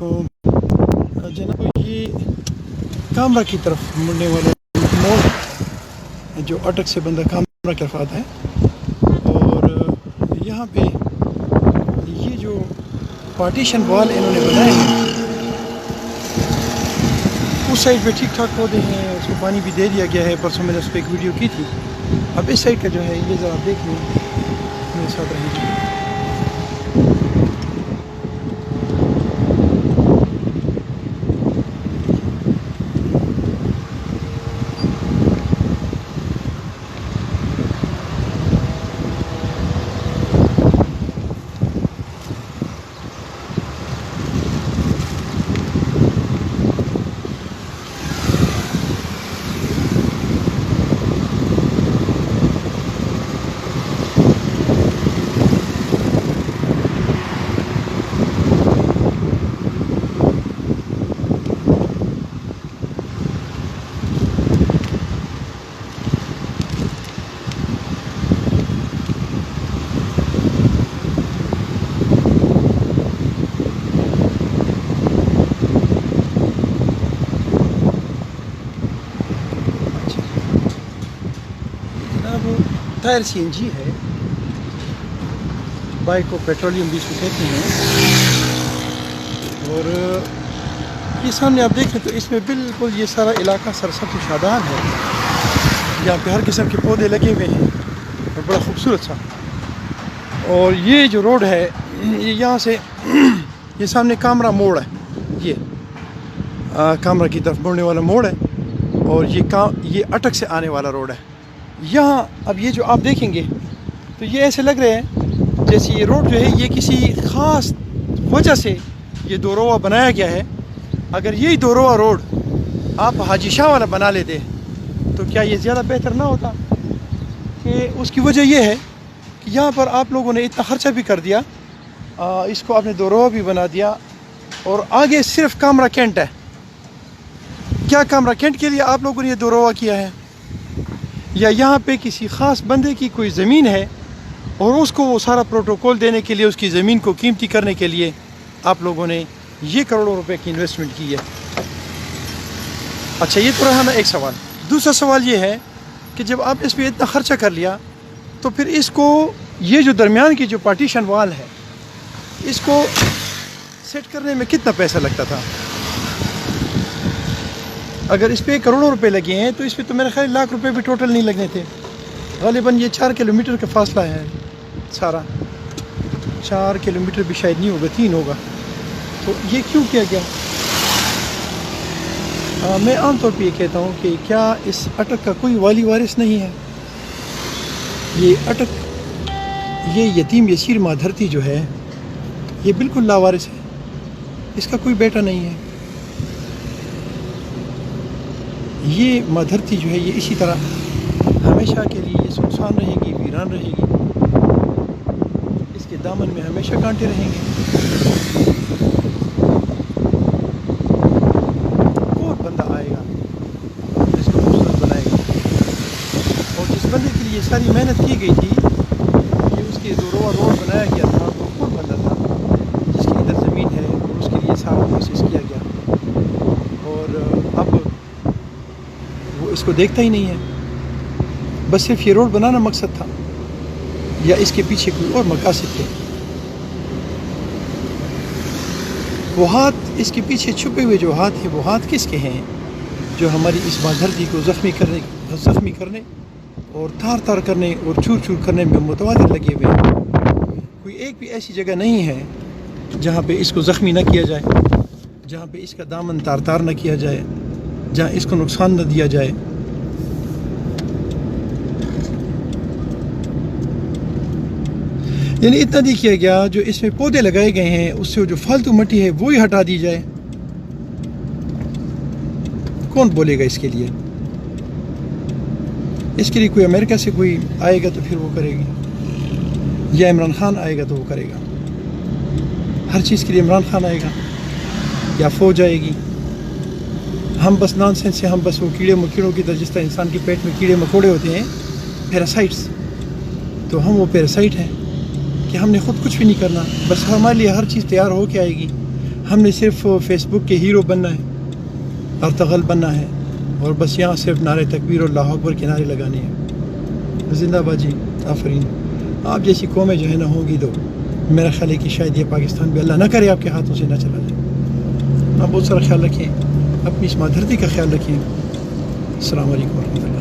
को जनाब ये कामरा की तरफ मुड़ने वाला मोड़ है जो अटक से बंदा कामरा की तरफ आता है। और यहाँ पे ये जो पार्टीशन वॉल इन्होंने बनाए हैं उस साइड पे ठीक ठाक पौधे हैं, उसको पानी भी दे दिया गया है। परसों मैंने उस पर एक वीडियो की थी। अब इस साइड का जो है ये ज़रा देख लें, मेरे साथ रहेंगे। टायर CNG है, बाइक को पेट्रोलियम भी इसको कहते हैं। और ये सामने आप देखें तो इसमें बिल्कुल ये सारा इलाका सरसब्ज़ शादान है। यहाँ पे हर किस्म के पौधे लगे हुए हैं और बड़ा खूबसूरत सा। और ये जो रोड है ये यहाँ से ये सामने कामरा मोड़ है, ये कामरा की तरफ मुड़ने वाला मोड़ है। और ये अटक से आने वाला रोड है। यहाँ अब ये जो आप देखेंगे तो ये ऐसे लग रहे हैं जैसे ये रोड जो है ये किसी ख़ास वजह से ये दोरोवा बनाया गया है। अगर यही दोरोवा रोड आप हाजी शाह वाला बना लेते तो क्या ये ज़्यादा बेहतर ना होता? कि उसकी वजह ये है कि यहाँ पर आप लोगों ने इतना ख़र्चा भी कर दिया, इसको आपने दोरोवा भी बना दिया और आगे सिर्फ कामरा कैंट है। क्या कामरा कैंट के लिए आप लोगों ने ये दोरोवा किया है? या यहाँ पे किसी ख़ास बंदे की कोई ज़मीन है और उसको वो सारा प्रोटोकॉल देने के लिए, उसकी ज़मीन को कीमती करने के लिए आप लोगों ने ये करोड़ों रुपए की इन्वेस्टमेंट की है। अच्छा, ये तो रहा ना एक सवाल। दूसरा सवाल ये है कि जब आप इस पर इतना ख़र्चा कर लिया तो फिर इसको ये जो दरमियान की जो पार्टीशन वाल है इसको सेट करने में कितना पैसा लगता था? अगर इस पर करोड़ों रुपए लगे हैं तो इस पर तो मेरे ख्याल लाख रुपए भी टोटल नहीं लगने थे। ग़ालिबन ये 4 किलोमीटर का फासला है, सारा 4 किलोमीटर भी शायद नहीं होगा, 3 होगा। तो ये क्यों किया गया? मैं आम तौर पे ये कहता हूँ कि क्या इस अटक का कोई वाली वारिस नहीं है? ये अटक, ये यतीम यसीर माँ धरती जो है ये बिल्कुल लावारिस है, इसका कोई बेटा नहीं है। ये माँ धरती जो है ये इसी तरह हमेशा के लिए ये सुनसान रहेगी, वीरान रहेगी, इसके दामन में हमेशा कांटे रहेंगे। कौन बंदा आएगा इसको खूबसूरत बनाएगा? और जिस बंदे के लिए सारी मेहनत की गई थी, ये उसके दोरोवा रोड बनाया गया था, वो कौन बंदा था जिसकी इधर ज़मीन है और उसके लिए सारा प्रोसेस किया गया? और अब इसको देखता ही नहीं है। बस सिर्फ ये रोड बनाना मकसद था या इसके पीछे कोई और मकासद थे? वो हाथ इसके पीछे छुपे हुए जो हाथ हैं वो हाथ किसके हैं जो हमारी इस माँ धरती को ज़ख्मी करने और तार तार करने और चूर चूर करने में मुतवातिर लगे हुए हैं? कोई एक भी ऐसी जगह नहीं है जहाँ पे इसको ज़ख्मी न किया जाए, जहाँ पे इसका दामन तार तार न किया जाए, जहाँ इसको नुकसान न दिया जाए। यानी इतना नहीं किया गया, जो इसमें पौधे लगाए गए हैं उससे जो फालतू मिट्टी है वो ही हटा दी जाए। कौन बोलेगा इसके लिए? इसके लिए कोई अमेरिका से कोई आएगा तो फिर वो करेगी, या इमरान खान आएगा तो वो करेगा। हर चीज़ के लिए इमरान खान आएगा या फौज आएगी। हम बस नॉनसेंस से, हम बस वो कीड़े मकोड़ों की तरह, जिस तरह इंसान के पेट में कीड़े मकोड़े होते हैं, पैरासाइट्स, तो हम वो पैरासाइट हैं कि हमने ख़ुद कुछ भी नहीं करना, बस हमारे लिए हर चीज़ तैयार हो के आएगी। ہم نے صرف فیس بک کے ہیرو بننا ہے، ارتغل بننا ہے، اور بس یہاں صرف نعرے تکبیر اور اللہ اکبر کے نعرے لگانے ہیں۔ زندہ باد جی، آفرین۔ آپ جیسی قومیں جو ہے نہ ہوں گی تو میرا خیال ہے کہ شاید یہ پاکستان بھی اللہ نہ کرے آپ کے ہاتھوں سے نہ چلا جائے۔ آپ بہت سارا خیال رکھیں، اپنی اس ماں دھرتی کا خیال رکھیں۔ السلام علیکم ورحمۃ اللہ۔